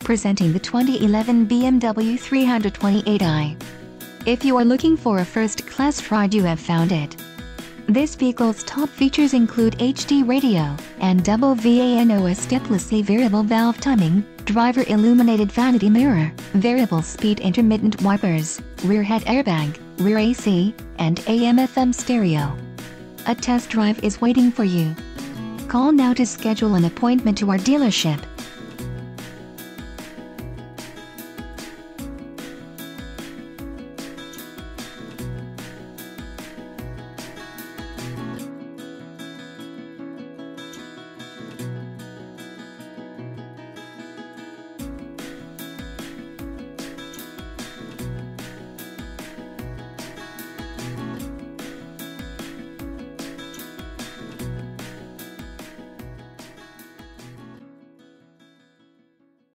Presenting the 2011 BMW 328i. If you are looking for a first-class ride, you have found it. This vehicle's top features include HD radio and double VANOS steplessly variable valve timing, driver illuminated vanity mirror, variable speed intermittent wipers, rear head airbag, rear AC, and AM/FM stereo. A test drive is waiting for you. Call now to schedule an appointment to our dealership.